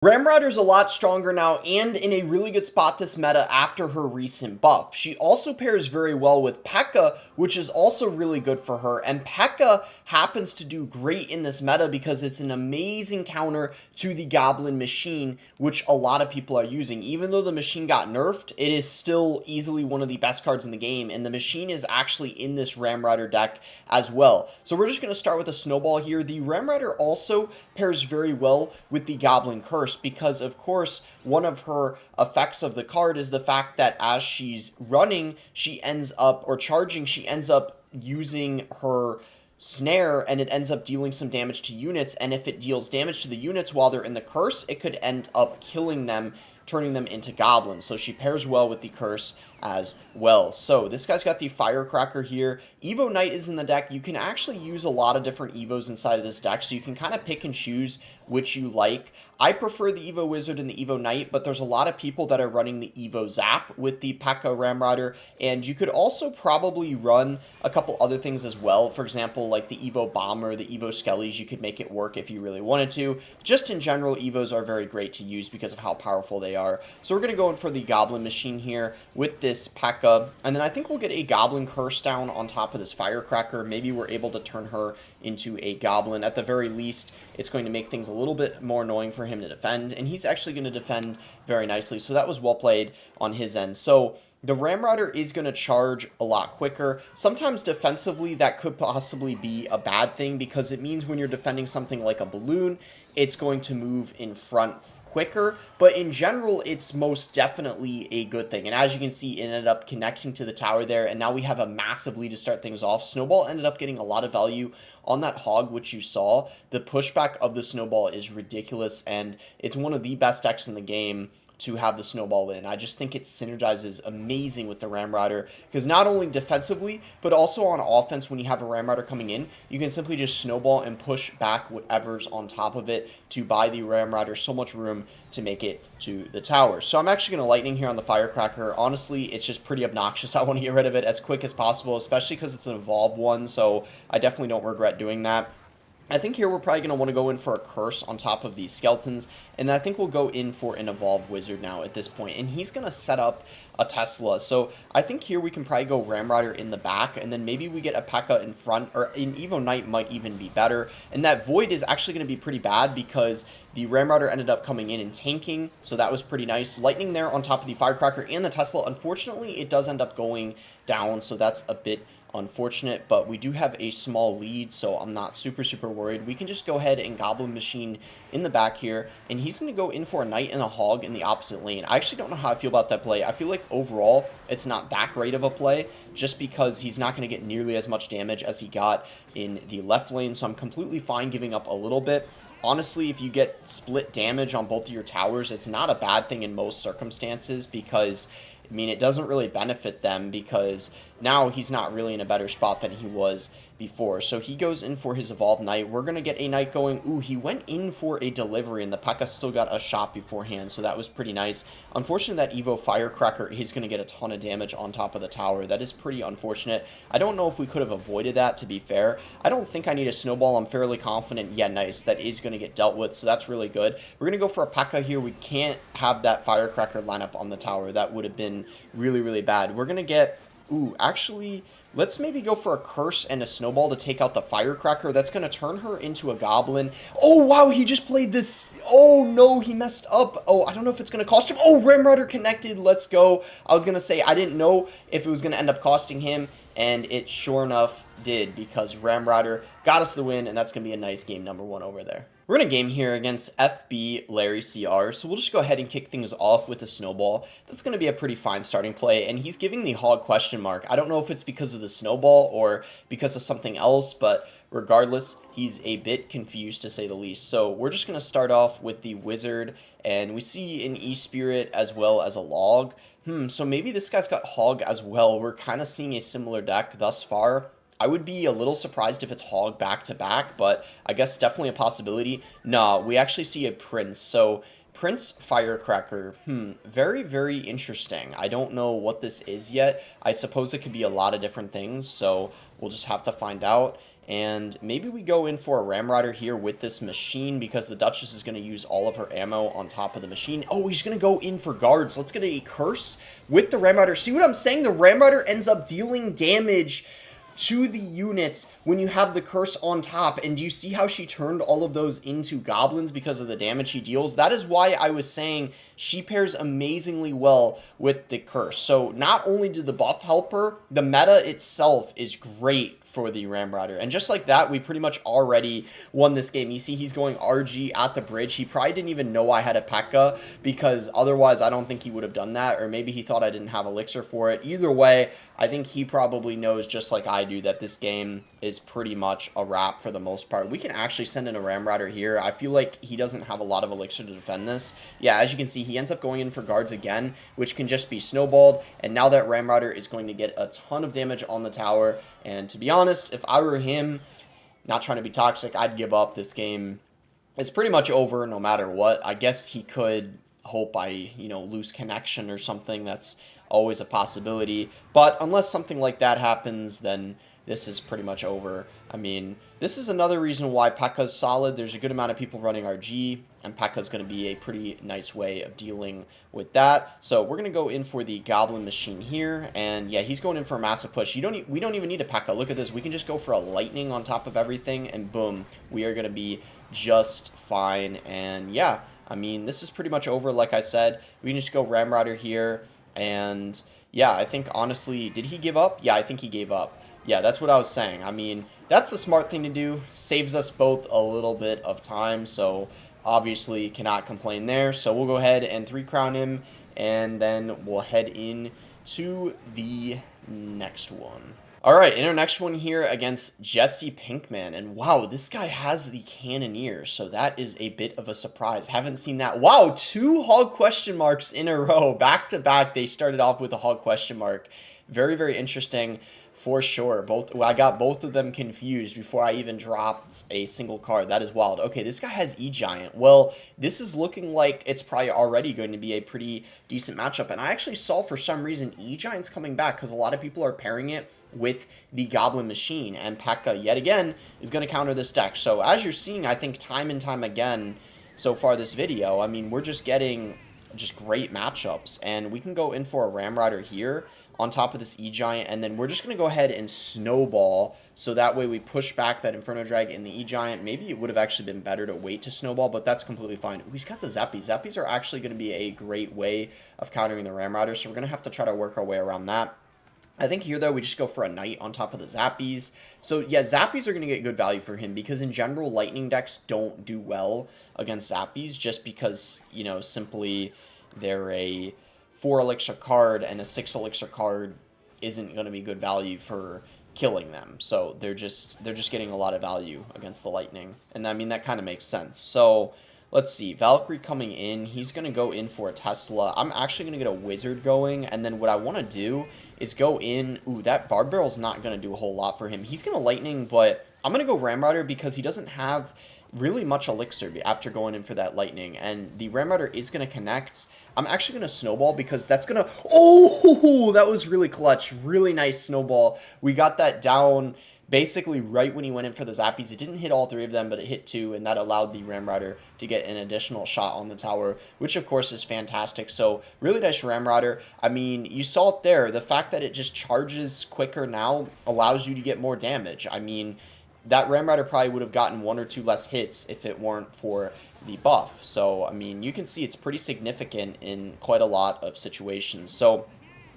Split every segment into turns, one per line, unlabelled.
Ramrodder's a lot stronger now and in a really good spot this meta after her recent buff. She also pairs very well with P.E.K.K.A, which is also really good for her, and P.E.K.K.A happens to do great in this meta because it's an amazing counter to the Goblin Machine, which a lot of people are using. Even though the Machine got nerfed, it is still easily one of the best cards in the game, and the Machine is actually in this Ramrodder deck as well. So we're just going to start with a Snowball here. The Ramrodder also pairs very well with the Goblin Curse, because of course one of her effects of the card is the fact that as she's running, she ends up, or charging, she ends up using her snare, and it ends up dealing some damage to units, and if it deals damage to the units while they're in the curse, it could end up killing them, turning them into goblins. So she pairs well with the curse as well. So this guy's got the Firecracker here. Evo Knight is in the deck. You can actually use a lot of different Evos inside of this deck, so you can kind of pick and choose which you like. I prefer the Evo Wizard and the Evo Knight, but there's a lot of people that are running the Evo Zap with the P.E.K.K.A Ramrodder, and you could also probably run a couple other things as well. For example, like the Evo Bomber, the Evo Skellies, you could make it work if you really wanted to. Just in general, Evos are very great to use because of how powerful they are. So we're going to go in for the Goblin Machine here with this P.E.K.K.A, and then I think we'll get a Goblin Curse down on top of this Firecracker. Maybe we're able to turn her into a Goblin. At the very least, it's going to make things a little bit more annoying for him to defend, and he's actually going to defend very nicely, so that was well played on his end. So the Ramrodder is going to charge a lot quicker. Sometimes defensively that could possibly be a bad thing, because it means when you're defending something like a balloon, it's going to move in front quicker, but in general it's most definitely a good thing. And as you can see, it ended up connecting to the tower there, and now we have a massive lead to start things off. Snowball ended up getting a lot of value on that hog, which you saw. The pushback of the Snowball is ridiculous, and it's one of the best decks in the game to have the Snowball in. I just think it synergizes amazing with the Ramrodder, because not only defensively, but also on offense, when you have a Ramrodder coming in, you can simply just Snowball and push back whatever's on top of it to buy the Ramrodder so much room to make it to the tower. So I'm actually going to Lightning here on the Firecracker. Honestly, it's just pretty obnoxious. I want to get rid of it as quick as possible, especially because it's an evolved one, so I definitely don't regret doing that. I think here we're probably going to want to go in for a Curse on top of these Skeletons, and I think we'll go in for an Evolved Wizard now at this point, and he's going to set up a Tesla. So I think here we can probably go Ramrodder in the back, and then maybe we get a P.E.K.K.A in front, or an Evo Knight might even be better. And that Void is actually going to be pretty bad because the Ramrodder ended up coming in and tanking, so that was pretty nice. Lightning there on top of the Firecracker and the Tesla. Unfortunately, it does end up going down, so that's a bit unfortunate, but we do have a small lead, so I'm not super worried. We can just go ahead and Goblin Machine in the back here, and he's going to go in for a Knight and a Hog in the opposite lane. I actually don't know how I feel about that play. I feel like overall it's not that great of a play, just because he's not going to get nearly as much damage as he got in the left lane, so I'm completely fine giving up a little bit. Honestly, if you get split damage on both of your towers, it's not a bad thing in most circumstances, because I mean, it doesn't really benefit them, because now he's not really in a better spot than he was before. So he goes in for his Evolved Knight. We're going to get a Knight going. Ooh, he went in for a delivery, and the P.E.K.K.A still got a shot beforehand, so that was pretty nice. Unfortunately, that Evo Firecracker, he's going to get a ton of damage on top of the tower. That is pretty unfortunate. I don't know if we could have avoided that, to be fair. I don't think I need a Snowball. I'm fairly confident. Yeah, nice. That is going to get dealt with, so that's really good. We're going to go for a P.E.K.K.A here. We can't have that Firecracker lineup on the tower. That would have been really bad. We're going to get... Ooh, actually... Let's maybe go for a Curse and a Snowball to take out the Firecracker. That's going to turn her into a Goblin. Oh, wow, he just played this. Oh, no, he messed up. Oh, I don't know if it's going to cost him. Oh, Ramrodder connected. Let's go. I was going to say, I didn't know if it was going to end up costing him, and it sure enough did, because Ramrodder got us the win, and that's going to be a nice game number 1 over there. We're in a game here against FB Larry CR, so we'll just go ahead and kick things off with a Snowball. That's going to be a pretty fine starting play, and he's giving the Hog question mark. I don't know if it's because of the Snowball or because of something else, but regardless, he's a bit confused to say the least. So we're just going to start off with the Wizard, and we see an E-Spirit as well as a Log. So maybe this guy's got Hog as well. We're kind of seeing a similar deck thus far. I would be a little surprised if it's Hog back-to-back, but I guess definitely a possibility. Nah, we actually see a Prince. So Prince Firecracker, very interesting. I don't know what this is yet. I suppose it could be a lot of different things, so we'll just have to find out. And maybe we go in for a Ramrider here with this machine because the Duchess is going to use all of her ammo on top of the machine. Oh, he's going to go in for guards. Let's get a curse with the Ramrider. See what I'm saying? The Ramrider ends up dealing damage to the units when you have the curse on top. And do you see how she turned all of those into goblins because of the damage she deals? That is why I was saying she pairs amazingly well with the curse. So not only did the buff help her, the meta itself is great for the Ramrider. And just like that, we pretty much already won this game. You see he's going RG at the bridge. He probably didn't even know I had a P.E.K.K.A. because otherwise I don't think he would have done that, or maybe he thought I didn't have Elixir for it. Either way, I think he probably knows, just like I do, that this game is pretty much a wrap for the most part. We can actually send in a Ramrider here. I feel like he doesn't have a lot of Elixir to defend this. Yeah, as you can see, he ends up going in for guards again, which can just be snowballed. And now that Ramrider is going to get a ton of damage on the tower. And to be honest, if I were him, not trying to be toxic, I'd give up. This game is pretty much over no matter what. I guess he could hope I, lose connection or something. That's always a possibility. But unless something like that happens, then this is pretty much over. I mean, this is another reason why P.E.K.K.A. is solid. There's a good amount of people running RG, and P.E.K.K.A. is going to be a pretty nice way of dealing with that. So we're going to go in for the Goblin Machine here, and yeah, he's going in for a massive push. We don't even need a P.E.K.K.A. Look at this. We can just go for a Lightning on top of everything, and boom, we are going to be just fine. And yeah, I mean, this is pretty much over. Like I said, we can just go Ramrider here, and yeah, I think honestly, did he give up? Yeah, I think he gave up. Yeah, that's what I was saying. I mean, that's the smart thing to do. Saves us both a little bit of time, so obviously cannot complain there. So we'll go ahead and 3-crown him, and then we'll head in to the next one. All right, in our next one here against Jesse Pinkman, and wow, this guy has the Cannoneer, so that is a bit of a surprise. Haven't seen that. Wow, 2 hog question marks in a row, back to back. They started off with a hog question mark. Very, very interesting. For sure. I got both of them confused before I even dropped a single card. That is wild. Okay, this guy has E-Giant. Well, this is looking like it's probably already going to be a pretty decent matchup. And I actually saw, for some reason, E-Giant's coming back because a lot of people are pairing it with the Goblin Machine. And P.E.K.K.A. yet again is going to counter this deck. So as you're seeing, I think time and time again so far this video, I mean, we're just getting just great matchups. And we can go in for a Ramrider here on top of this E-Giant, and then we're just going to go ahead and snowball, so that way we push back that Inferno Drag in the E-Giant. Maybe it would have actually been better to wait to snowball, but that's completely fine. Ooh, he's got the Zappies. Zappies are actually going to be a great way of countering the Ramrider, so we're going to have to try to work our way around that. I think here, though, we just go for a Knight on top of the Zappies. So, yeah, Zappies are going to get good value for him because, in general, Lightning decks don't do well against Zappies just because, simply they're a 4 Elixir card, and a 6 Elixir card isn't going to be good value for killing them. So they're just getting a lot of value against the Lightning. And I mean, that kind of makes sense. So let's see. Valkyrie coming in. He's going to go in for a Tesla. I'm actually going to get a Wizard going. And then what I want to do is go in. Ooh, that Barb Barrel's not going to do a whole lot for him. He's going to Lightning, but I'm going to go Ramrider because he doesn't have really much Elixir after going in for that Lightning, and the Ramrider is going to connect. I'm actually going to snowball because that's going to... Oh, that was really clutch. Really nice snowball. We got that down basically right when he went in for the Zappies. It didn't hit all 3 of them, but it hit 2, and that allowed the Ramrider to get an additional shot on the tower, which of course is fantastic. So really nice Ramrider. I mean, you saw it there. The fact that it just charges quicker now allows you to get more damage. I mean, that Ramrider probably would have gotten 1 or 2 less hits if it weren't for the buff. So, I mean, you can see it's pretty significant in quite a lot of situations. So,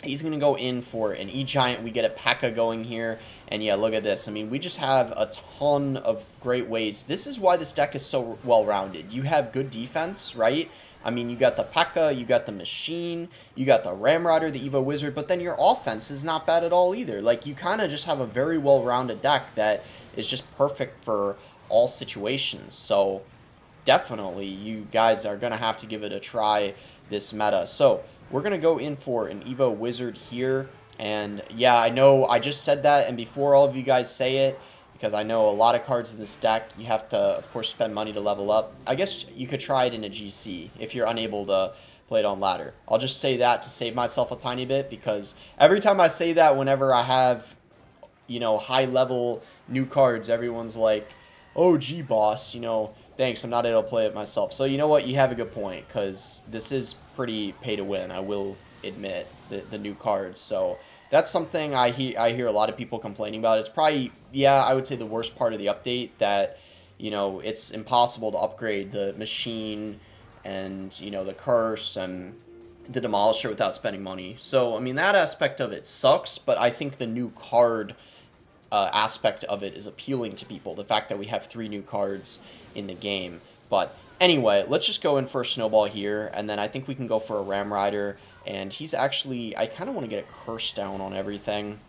he's going to go in for an E-Giant. We get a P.E.K.K.A. going here. And yeah, look at this. I mean, we just have a ton of great ways. This is why this deck is so well-rounded. You have good defense, right? I mean, you got the P.E.K.K.A., you got the Machine, you got the Ramrider, the Evo Wizard, but then your offense is not bad at all either. Like, you kind of just have a very well-rounded deck that is just perfect for all situations. So definitely you guys are going to have to give it a try this meta. So we're going to go in for an Evo Wizard here. And yeah, I know I just said that, and before all of you guys say it, because I know a lot of cards in this deck, you have to, of course, spend money to level up. I guess you could try it in a GC if you're unable to play it on ladder. I'll just say that to save myself a tiny bit, because every time I say that, whenever I have high level new cards, everyone's like, oh, gee, boss, thanks, I'm not able to play it myself. So you know what? You have a good point, because this is pretty pay to win, I will admit, the new cards. So that's something I hear a lot of people complaining about. It's probably, yeah, I would say the worst part of the update, that, it's impossible to upgrade the machine and, the curse and the demolisher without spending money. So, I mean, that aspect of it sucks, but I think the new card aspect of it is appealing to people. The fact that we have 3 new cards in the game. But anyway, let's just go in for a Snowball here, and then I think we can go for a Ram Rider. And he's actually, I kind of want to get a curse down on everything.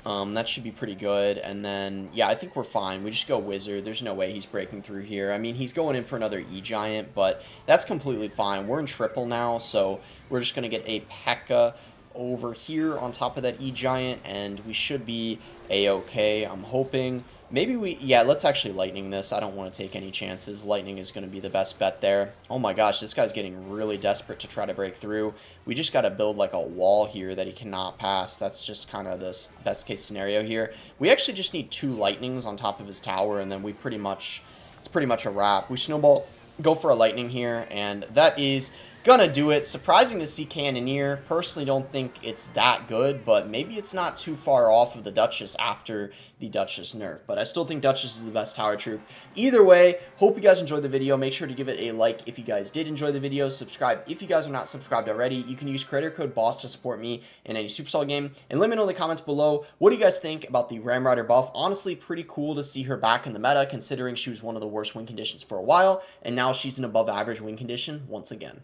That should be pretty good. And then, yeah, I think we're fine. We just go Wizard. There's no way he's breaking through here. I mean, he's going in for another E-Giant, but that's completely fine. We're in triple now, so we're just going to get a P.E.K.K.A. over here on top of that E-Giant, and we should be A-okay, I'm hoping. Maybe yeah, let's actually Lightning this. I don't want to take any chances. Lightning is going to be the best bet there. Oh my gosh, this guy's getting really desperate to try to break through. We just got to build like a wall here that he cannot pass. That's just kind of this best case scenario here. We actually just need 2 Lightnings on top of his tower, and then it's pretty much a wrap. We Snowball, go for a Lightning here, and that is gonna do it. Surprising to see Cannoneer. Personally don't think it's that good, but maybe it's not too far off of the Duchess after the Duchess nerf. But I still think Duchess is the best tower troop. Either way, hope you guys enjoyed the video. Make sure to give it a like if you guys did enjoy the video. Subscribe if you guys are not subscribed already. You can use creator code BOSS to support me in any Supercell game. And let me know in the comments below, what do you guys think about the Ram Rider buff? Honestly, pretty cool to see her back in the meta, considering she was one of the worst win conditions for a while, and now she's an above average win condition once again.